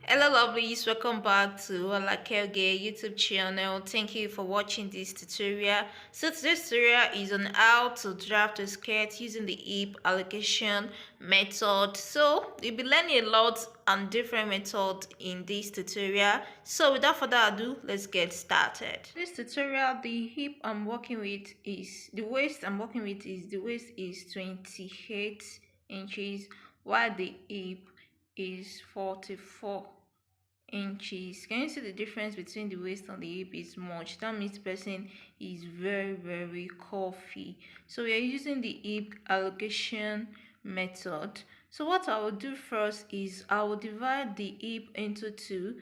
Hello lovelies, welcome back to Alakelge YouTube channel. Thank you for watching this tutorial. So today's tutorial is on how to draft a skirt using the hip allocation method. So you'll be learning a lot and different methods in this tutorial. So without further ado, let's get started. This tutorial, the hip I'm working with is the waist I'm working with is the waist is 28 inches while the hip is 44 inches. Can you see the difference between the waist and the hip is much? That means the person is very curvy. So we are using the hip allocation method. So what I will do first is I will divide the hip into two.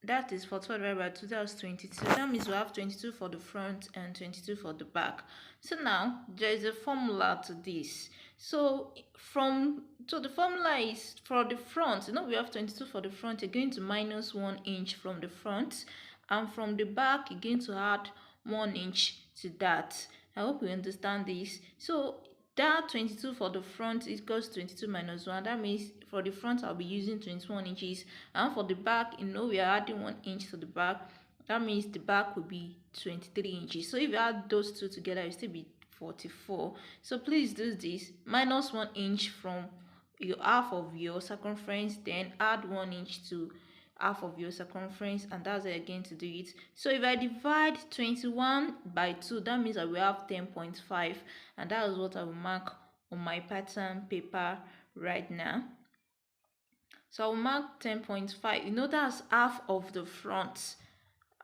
That is 44 divided by 2, that's 22. That means we have 22 for the front and 22 for the back. So now there is a formula to this. So the formula is for the front. We have 22 for the front. You're going to minus 1 inch from the front, and from the back you're going to add 1 inch to that. I hope you understand this. So that 22 for the front is equals 22 minus 1. That means for the front I'll be using 21 inches, and for the back, we are adding 1 inch to the back. That means the back will be 23 inches. So if you add those two together, it will still be 44. So please do this: minus 1 inch from your half of your circumference, then add 1 inch to half of your circumference, and that's how you're going to do it. So if I divide 21 by 2, that means I will have 10.5, and that is what I will mark on my pattern paper right now. So I'll mark 10.5. That's half of the front.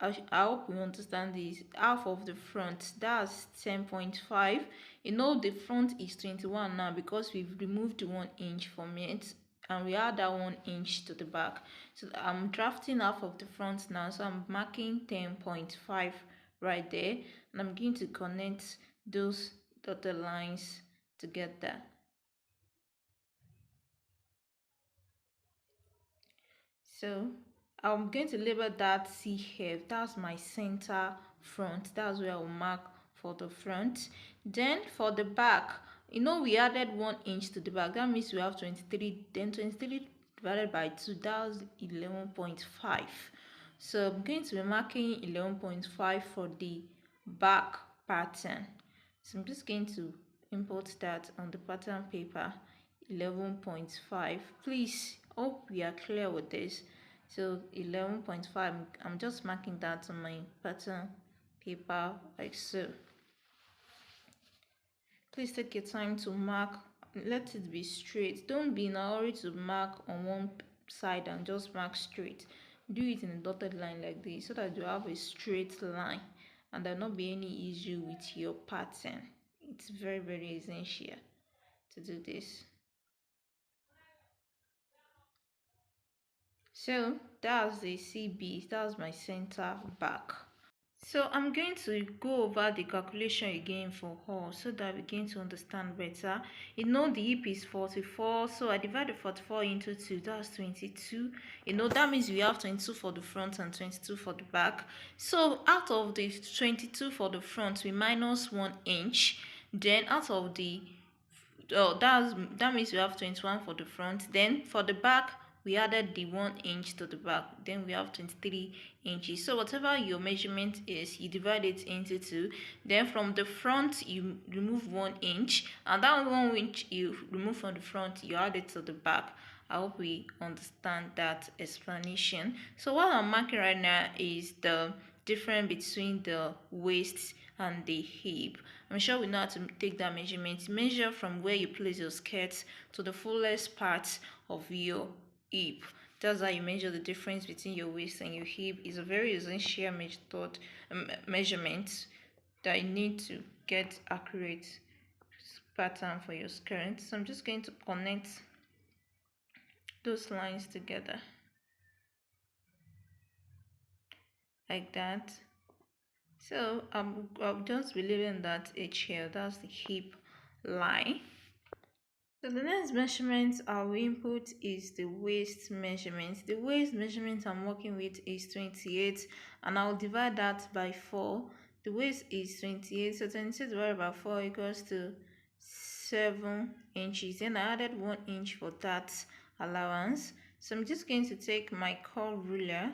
I hope you understand this. Half of the front, that's 10.5. The front is 21 now because we've removed 1 inch from it, and we add that 1 inch to the back. So I'm drafting half of the front now, so I'm marking 10.5 right there, and I'm going to connect those dotted lines together. So I'm going to label that CF. That's my center front. That's where I'll mark for the front. Then for the back, we added 1 inch to the back. That means we have 23. Then 23 divided by 2, that's 11.5. So I'm going to be marking 11.5 for the back pattern. So I'm just going to import that on the pattern paper. 11.5. Please, hope we are clear with this. So 11.5, I'm just marking that on my pattern paper like so. Please take your time to mark. Let it be straight. Don't be in a hurry to mark on one side and just mark straight. Do it in a dotted line like this so that you have a straight line and there will not be any issue with your pattern. It's very essential to do this. So that's the CB, that's my center back. So I'm going to go over the calculation again for her so that we begin to understand better. The hip is 44, so I divide the 44 into 2, that's 22. That means we have 22 for the front and 22 for the back. So out of the 22 for the front, we minus 1 inch. Then out of the that means we have 21 for the front. Then for the back, we added the 1 inch to the back. Then we have 23 inches. So whatever your measurement is, you divide it into 2. Then from the front, you remove 1 inch, and that 1 inch you remove from the front, you add it to the back. I hope we understand that explanation. So what I'm marking right now is the difference between the waist and the hip. I'm sure we know how to take that measurement. Measure from where you place your skirt to the fullest part of your hip. That's how you measure the difference between your waist and your hip. It's a very essential measurement that you need to get accurate pattern for your skirt. So I'm just going to connect those lines together like that. So I'll just be leaving that edge here. That's the hip line. So the next measurement I will input is the waist measurement. The waist measurement I'm working with is 28, and I'll divide that by 4. The waist is 28, so 28 divided by 4 equals to 7 inches. Then I added 1 inch for that allowance. So I'm just going to take my curve ruler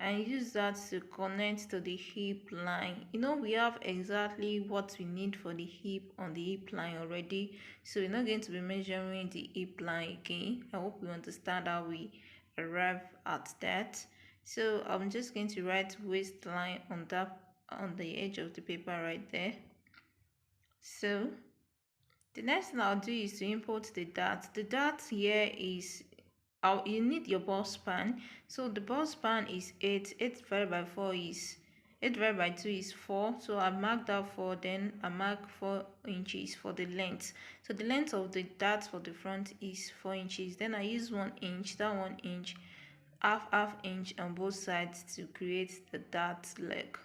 and use that to connect to the hip line. We have exactly what we need for the hip on the hip line already, so we're not going to be measuring the hip line again. I hope you understand how we arrive at that. So I'm just going to write waistline on the edge of the paper right there. So the next thing I'll do is to import the dart. The dart here is, you need your ball span. So the ball span is 8. 8 divided by 4 is 8 divided by 2 is 4. So I marked that 4, then I mark 4 inches for the length. So the length of the dart for the front is 4 inches. Then I use 1 inch, that 1 inch, half inch on both sides to create the dart leg,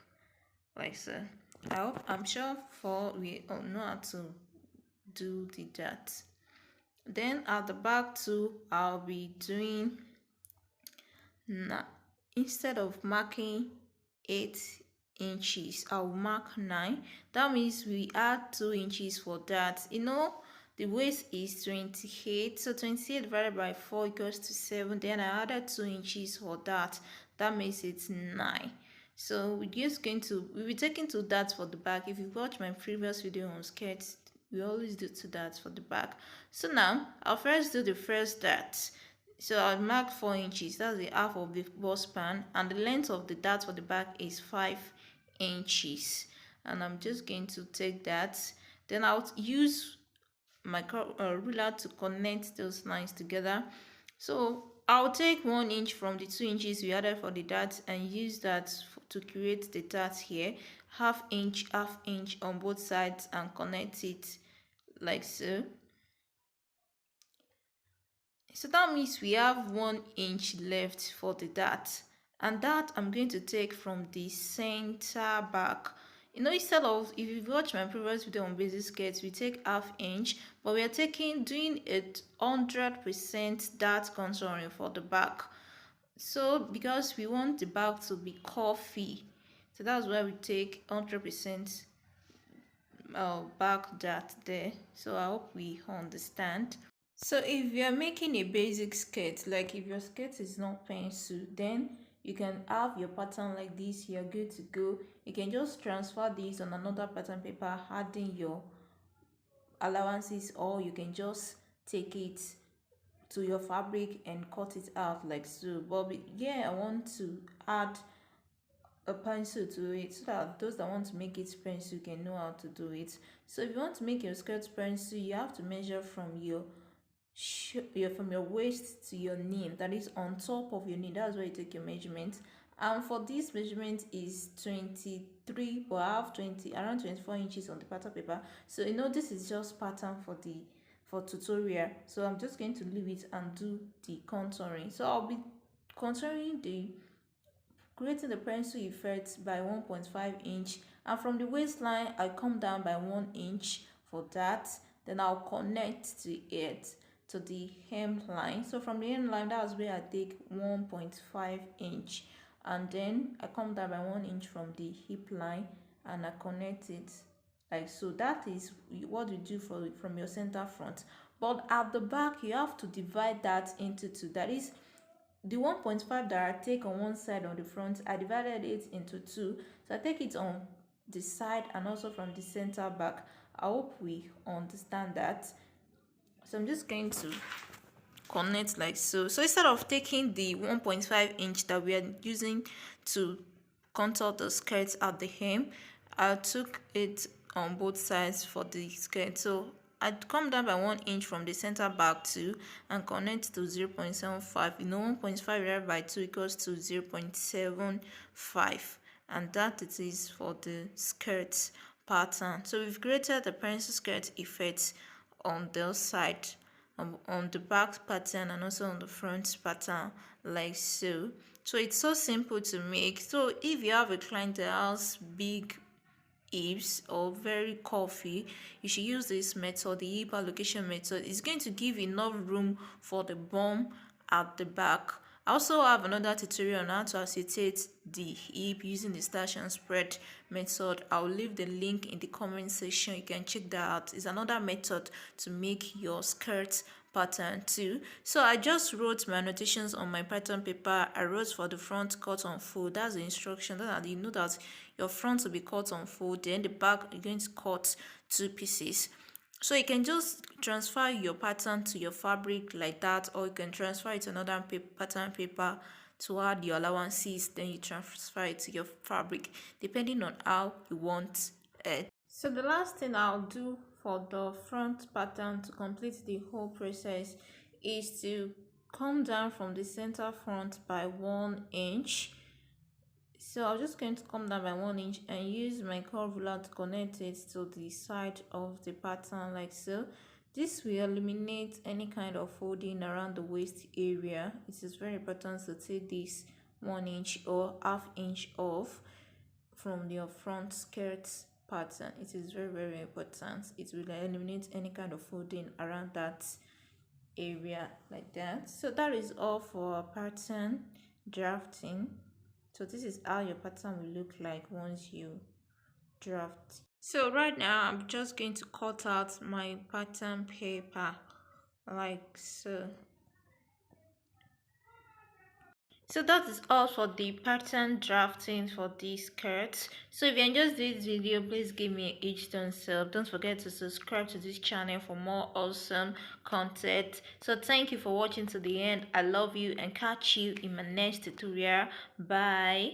like so. I'm sure we all know how to do the dart. Then at the back too, I'll be doing, now instead of marking 8 inches, I'll mark 9. That means we add 2 inches for that. The waist is 28, so 28 divided by 4 equals to 7. Then I added 2 inches for that. That makes it 9. So we'll be taking 2 darts for the back. If you watch my previous video on skirts, we always do 2 darts for the back. So now I'll first do the first dart. So I'll mark 4 inches. That's the half of the bust span, and the length of the dart for the back is 5 inches. And I'm just going to take that. Then I'll use my ruler to connect those lines together. So I'll take 1 inch from the 2 inches we added for the dart and use that to create the dart here. Half inch on both sides and connect it like so. So that means we have 1 inch left for the dart, and that I'm going to take from the center back. Instead of, if you've watched my previous video on basic skirts, we take half inch, but we are doing it 100% dart contouring for the back. So because we want the back to be curvy, so that's why we take 100% back dart there. So I hope we understand. So if you're making a basic skirt, like if your skirt is not pencil, then you can have your pattern like this. You're good to go. You can just transfer this on another pattern paper, adding your allowances, or you can just take it to your fabric and cut it out like so. But yeah, I want to add a pencil to it so that those that want to make it pencil can know how to do it. So if you want to make your skirt pencil, you have to measure from your waist to your knee, that is on top of your knee. That's where you take your measurement. And for this measurement is 23, but I have around 24 inches on the pattern paper. So this is just pattern for tutorial. So I'm just going to leave it and do the contouring. So I'll be creating the pencil effect by 1.5 inch, and from the waistline I come down by 1 inch for that. Then I'll connect to it to the hemline. So from the hemline, that's where I take 1.5 inch, and then I come down by 1 inch from the hip line and I connect it like so. That is what you do from your center front. But at the back, you have to divide that into 2. That is, the 1.5 that I take on one side on the front, I divided it into 2. So I take it on the side and also from the center back. I hope we understand that. So I'm just going to connect like so. So instead of taking the 1.5 inch that we are using to contour the skirt at the hem, I took it on both sides for the skirt. So I'd come down by 1 inch from the center back too and connect to 0.75. 1.5 divided by 2 equals to 0.75, and that it is for the skirt pattern. So we've created the pencil skirt effect on the side, on the back pattern, and also on the front pattern like so. So it's so simple to make. So if you have a client that has big hips or very curvy, you should use this method, the hip allocation method. It's going to give enough room for the bum at the back. I also have another tutorial on how to acetate the hip using the stash and spread method. I'll leave the link in the comment section. You can check that out. It's another method to make your skirt pattern too. So I just wrote my annotations on my pattern paper. I wrote for the front cut on fold. That's the instruction. That you know that your front will be cut on fold, then the back you're going to cut two pieces. So you can just transfer your pattern to your fabric like that, or you can transfer it to another pattern paper to add your allowances, then you transfer it to your fabric depending on how you want it. So the last thing I'll do for the front pattern to complete the whole process is to come down from the center front by 1 inch. So I'm just going to come down by 1 inch and use my curve ruler to connect it to the side of the pattern like so. This will eliminate any kind of folding around the waist area. It is very important to take this 1 inch or ½ inch off from your front skirt pattern. It is very important. It will eliminate any kind of folding around that area like that. So that is all for pattern drafting. So this is how your pattern will look like once you draft. So right now I'm just going to cut out my pattern paper like so. So that is all for the pattern drafting for these skirts. So if you enjoyed this video, please give me a huge thumbs up. Don't forget to subscribe to this channel for more awesome content. So thank you for watching to the end. I love you and catch you in my next tutorial. Bye.